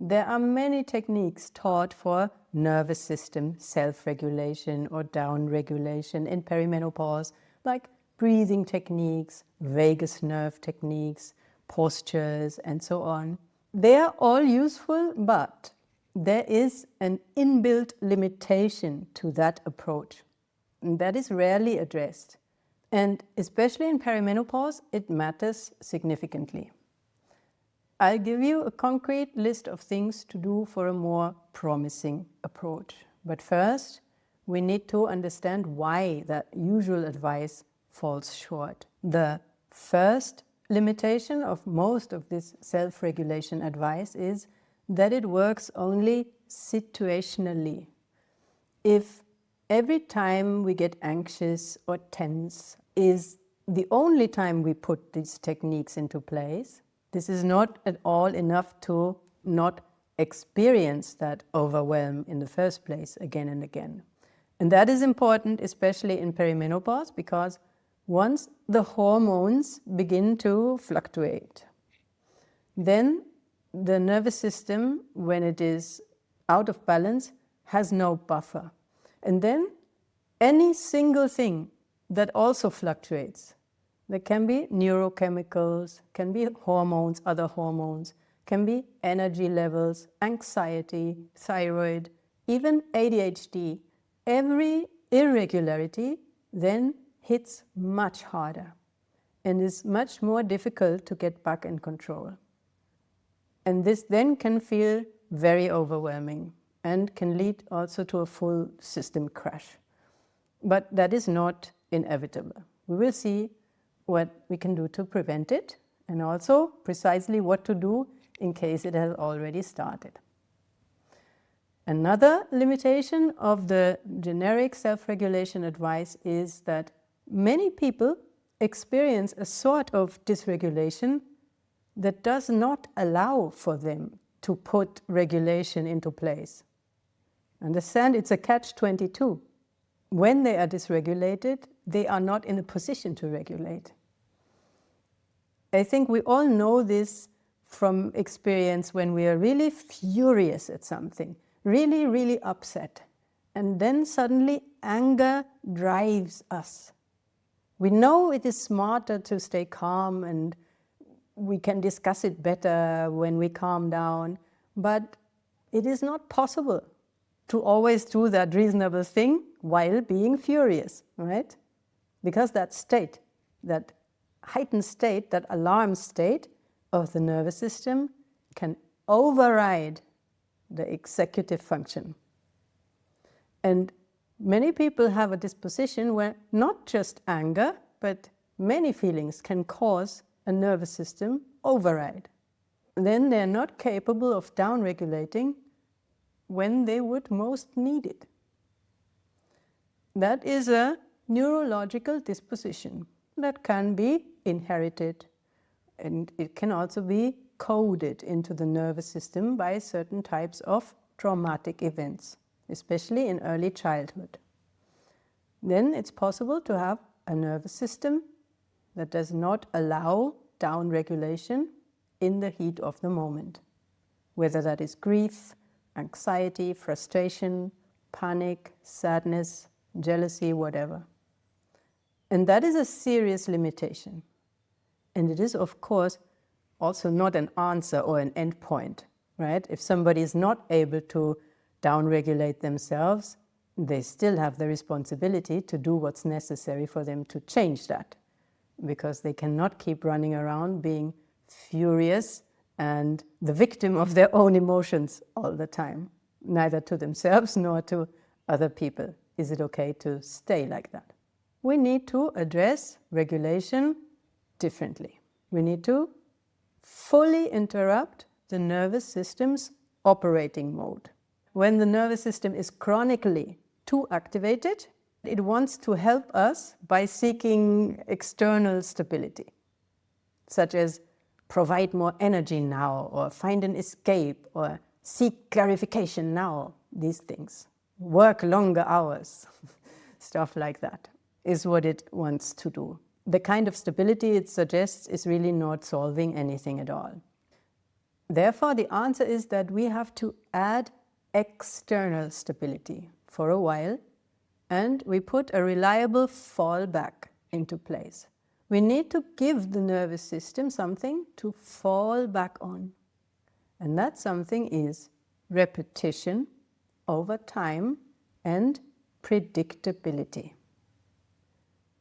There are many techniques taught for nervous system self-regulation or down-regulation in perimenopause, like breathing techniques, vagus nerve techniques, postures, and so on. They are all useful, but there is an inbuilt limitation to that approach, and that is rarely addressed. And especially in perimenopause, it matters significantly. I'll give you a concrete list of things to do for a more promising approach. But first, we need to understand why that usual advice falls short. The first limitation of most of this self-regulation advice is that it works only situationally. If every time we get anxious or tense is the only time we put these techniques into place, this is not at all enough to not experience that overwhelm in the first place again and again. And that is important, especially in perimenopause, because once the hormones begin to fluctuate, then the nervous system, when it is out of balance, has no buffer. And then any single thing that also fluctuates, there can be neurochemicals, can be hormones, other hormones, can be energy levels, anxiety, thyroid, even ADHD. Every irregularity then hits much harder and is much more difficult to get back in control. And this then can feel very overwhelming and can lead also to a full system crash. But that is not inevitable. We will see what we can do to prevent it, and also precisely what to do in case it has already started. Another limitation of the generic self-regulation advice is that many people experience a sort of dysregulation that does not allow for them to put regulation into place. Understand, it's a catch-22. When they are dysregulated, they are not in a position to regulate. I think we all know this from experience when we are really furious at something, really, really upset. And then suddenly anger drives us. We know it is smarter to stay calm and we can discuss it better when we calm down, but it is not possible to always do that reasonable thing while being furious, right? Because that state, that heightened state, that alarm state of the nervous system can override the executive function. And many people have a disposition where not just anger, but many feelings can cause a nervous system override. Then they're not capable of down-regulating when they would most need it. That is a neurological disposition that can be inherited, and it can also be coded into the nervous system by certain types of traumatic events, especially in early childhood. Then it's possible to have a nervous system that does not allow down-regulation in the heat of the moment, whether that is grief, anxiety, frustration, panic, sadness, jealousy, whatever. And that is a serious limitation. And it is, of course, also not an answer or an endpoint, right? If somebody is not able to down-regulate themselves, they still have the responsibility to do what's necessary for them to change that, because they cannot keep running around being furious and the victim of their own emotions all the time, neither to themselves nor to other people. Is it okay to stay like that? We need to address regulation differently. We need to fully interrupt the nervous system's operating mode. When the nervous system is chronically too activated, it wants to help us by seeking external stability, such as provide more energy now, or find an escape, or seek clarification now. These things. Work longer hours, stuff like that, is what it wants to do. The kind of stability it suggests is really not solving anything at all. Therefore, the answer is that we have to add external stability for a while, and we put a reliable fallback into place. We need to give the nervous system something to fall back on. And that something is repetition over time and predictability.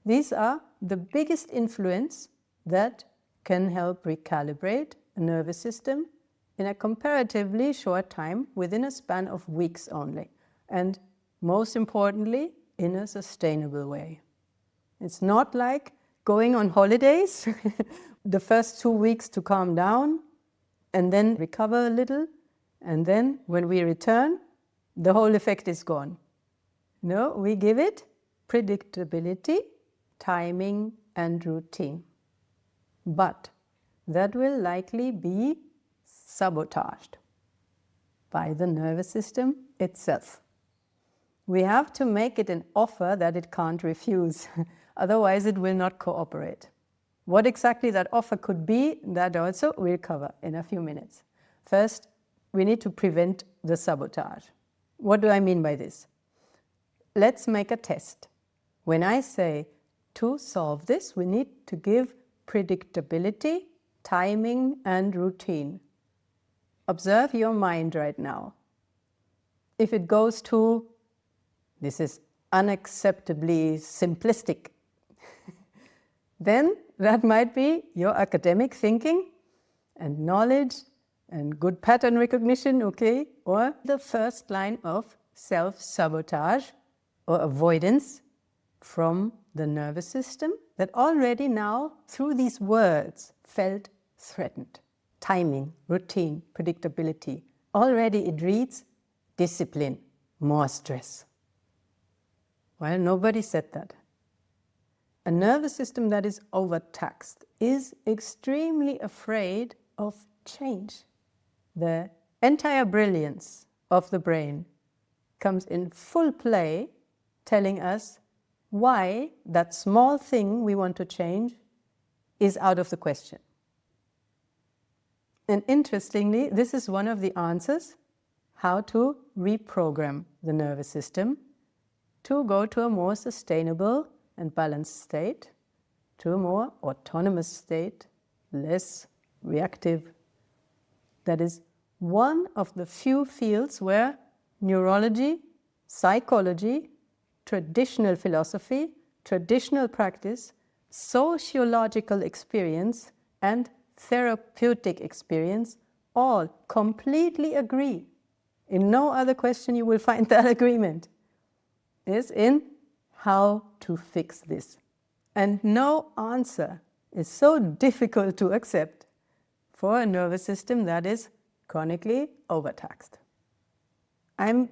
These are the biggest influence that can help recalibrate a nervous system in a comparatively short time, within a span of weeks only, and most importantly, in a sustainable way. It's not like going on holidays, the first 2 weeks to calm down and then recover a little, and then when we return, the whole effect is gone. No, we give it predictability, timing, and routine. But that will likely be sabotaged by the nervous system itself. We have to make it an offer that it can't refuse, otherwise it will not cooperate. What exactly that offer could be, that also we'll cover in a few minutes. First, we need to prevent the sabotage. What do I mean by this? Let's make a test. When I say to solve this, we need to give predictability, timing, and routine. Observe your mind right now. If it goes to, this is unacceptably simplistic, then that might be your academic thinking and knowledge and good pattern recognition, okay? Or the first line of self-sabotage or avoidance from the nervous system that already now, through these words, felt threatened. Timing, routine, predictability. Already it reads discipline, more stress. Well, nobody said that. A nervous system that is overtaxed is extremely afraid of change. The entire brilliance of the brain comes in full play, telling us why that small thing we want to change is out of the question. And interestingly, this is one of the answers how to reprogram the nervous system to go to a more sustainable and balanced state, to a more autonomous state, less reactive. That is one of the few fields where neurology, psychology, traditional philosophy, traditional practice, sociological experience, and therapeutic experience all completely agree. In no other question you will find that agreement. Is in how to fix this. And no answer is so difficult to accept for a nervous system that is chronically overtaxed. I'm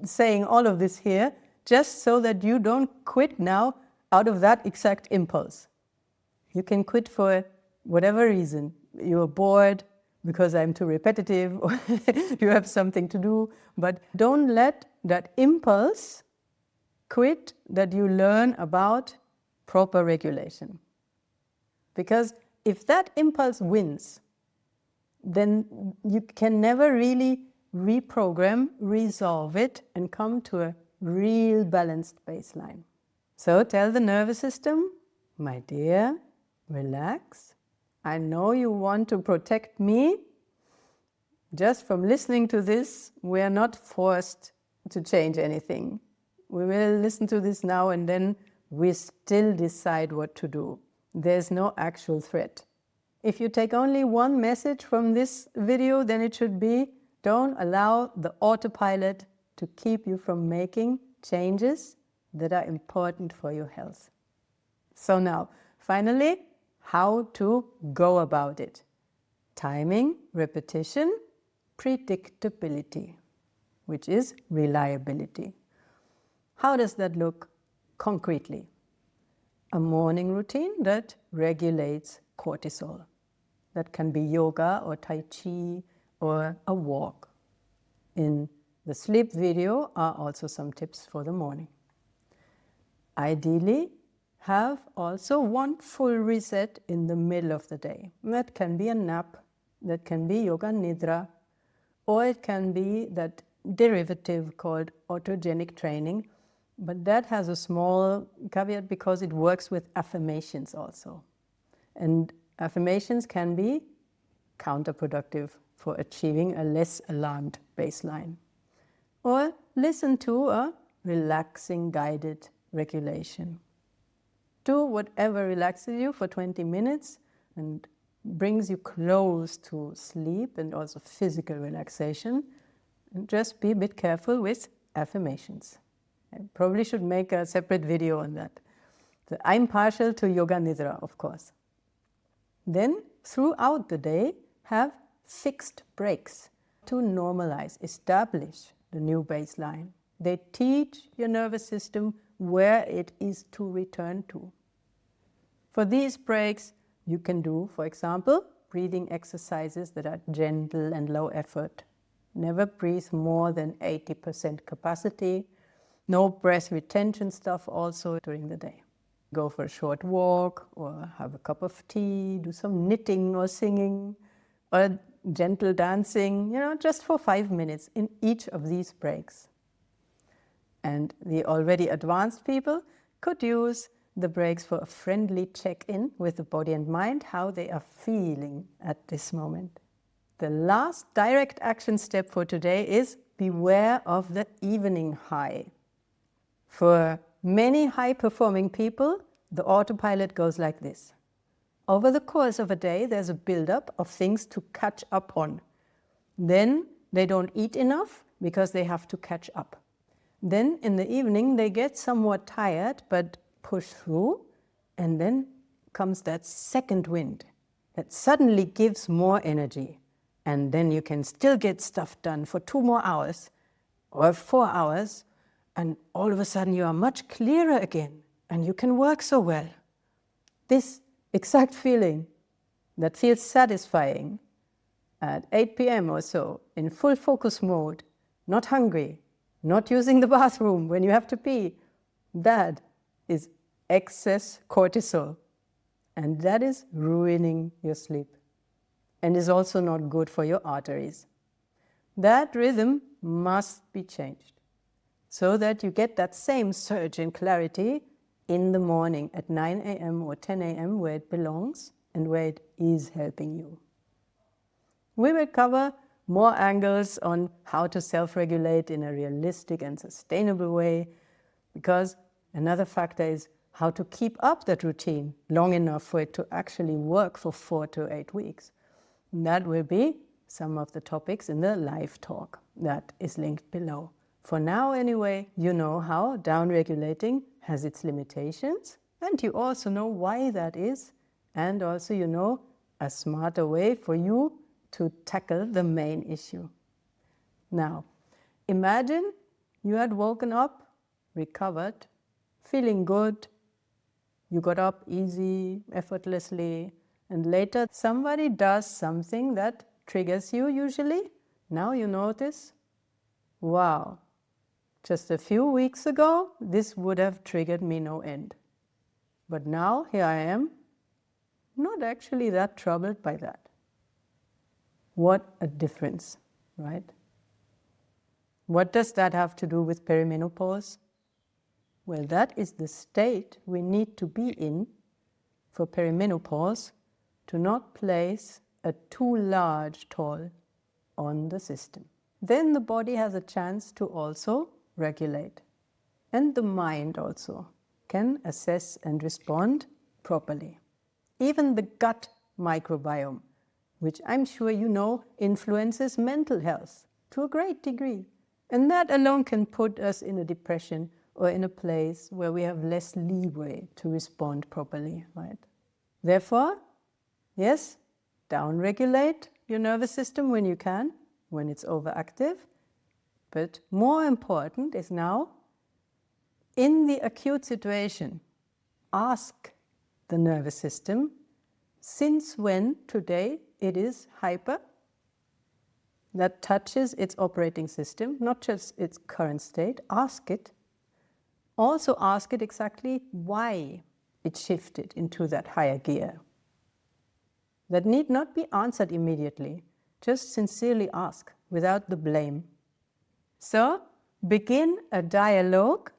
saying all of this here just so that you don't quit now out of that exact impulse. You can quit for whatever reason. You're bored because I'm too repetitive, or you have something to do, but don't let that impulse quit that you learn about proper regulation. Because if that impulse wins, then you can never really reprogram, resolve it, and come to a real balanced baseline. So tell the nervous system, my dear, relax. I know you want to protect me. Just from listening to this, we are not forced to change anything. We will listen to this now and then we still decide what to do. There's no actual threat. If you take only one message from this video, then it should be, don't allow the autopilot to keep you from making changes that are important for your health. So now, finally, how to go about it. Timing, repetition, predictability, which is reliability. How does that look concretely? A morning routine that regulates cortisol. That can be yoga or tai chi or a walk. In the sleep video are also some tips for the morning. Ideally, have also one full reset in the middle of the day. That can be a nap, That can be yoga nidra, or it can be that derivative called autogenic training, but that has a small caveat because it works with affirmations also. And affirmations can be counterproductive for achieving a less alarmed baseline. Or listen to a relaxing guided regulation. Do whatever relaxes you for 20 minutes and brings you close to sleep and also physical relaxation. And just be a bit careful with affirmations. I probably should make a separate video on that. So I'm partial to yoga nidra, of course. Then, throughout the day, have fixed breaks to normalize, establish the new baseline. They teach your nervous system where it is to return to. For these breaks, you can do, for example, breathing exercises that are gentle and low effort. Never breathe more than 80% capacity. No breath retention stuff also during the day. Go for a short walk or have a cup of tea, do some knitting or singing or gentle dancing, just for 5 minutes in each of these breaks. And the already advanced people could use the breaks for a friendly check-in with the body and mind, how they are feeling at this moment. The last direct action step for today is beware of the evening high. For many high-performing people, the autopilot goes like this. Over the course of a day, there's a build-up of things to catch up on. Then they don't eat enough because they have to catch up. Then in the evening, they get somewhat tired, but push through, and then comes that second wind that suddenly gives more energy. And then you can still get stuff done for 2 more hours or 4 hours, and all of a sudden you are much clearer again, and you can work so well. This exact feeling that feels satisfying at 8 p.m. or so, in full focus mode, not hungry, not using the bathroom when you have to pee, that is excess cortisol, and that is ruining your sleep and is also not good for your arteries. That rhythm must be changed so that you get that same surge in clarity in the morning at 9 a.m. or 10 a.m. where it belongs and where it is helping you. We will cover more angles on how to self-regulate in a realistic and sustainable way, because another factor is how to keep up that routine long enough for it to actually work for 4 to 8 weeks. And that will be some of the topics in the live talk that is linked below. For now anyway, you know how down-regulating has its limitations, and you also know why that is, and also you know a smarter way for you to tackle the main issue. Now, imagine you had woken up, recovered, feeling good, you got up easy, effortlessly, and later somebody does something that triggers you usually. Now you notice, wow, just a few weeks ago, this would have triggered me no end. But now, here I am, not actually that troubled by that. What a difference, right? What does that have to do with perimenopause? Well, that is the state we need to be in for perimenopause to not place a too large toll on the system. Then the body has a chance to also regulate. And the mind also can assess and respond properly. Even the gut microbiome, which I'm sure you know influences mental health to a great degree. And that alone can put us in a depression or in a place where we have less leeway to respond properly, right? Therefore, yes, down-regulate your nervous system when you can, when it's overactive. But more important is now, in the acute situation, ask the nervous system, since when today it is hyper, that touches its operating system, not just its current state. Ask it. Also ask it exactly why it shifted into that higher gear. that need not be answered immediately. Just sincerely ask without the blame. So, begin a dialogue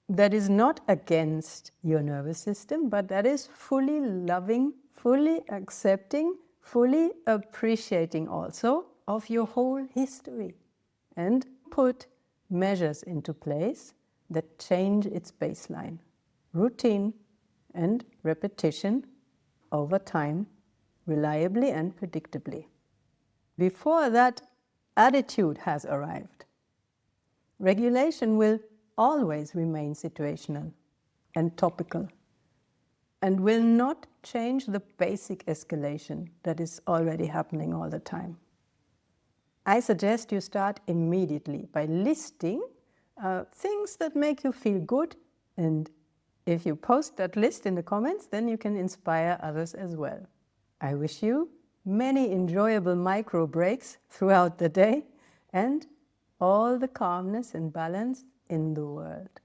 that is not against your nervous system, but that is fully loving, fully accepting, fully appreciating also of your whole history. And put measures into place that change its baseline. Routine and repetition over time, reliably and predictably. Before that attitude has arrived, regulation will always remain situational and topical and will not change the basic escalation that is already happening all the time. I suggest you start immediately by listing things that make you feel good, and if you post that list in the comments, then you can inspire others as well. I wish you many enjoyable micro breaks throughout the day and all the calmness and balance in the world.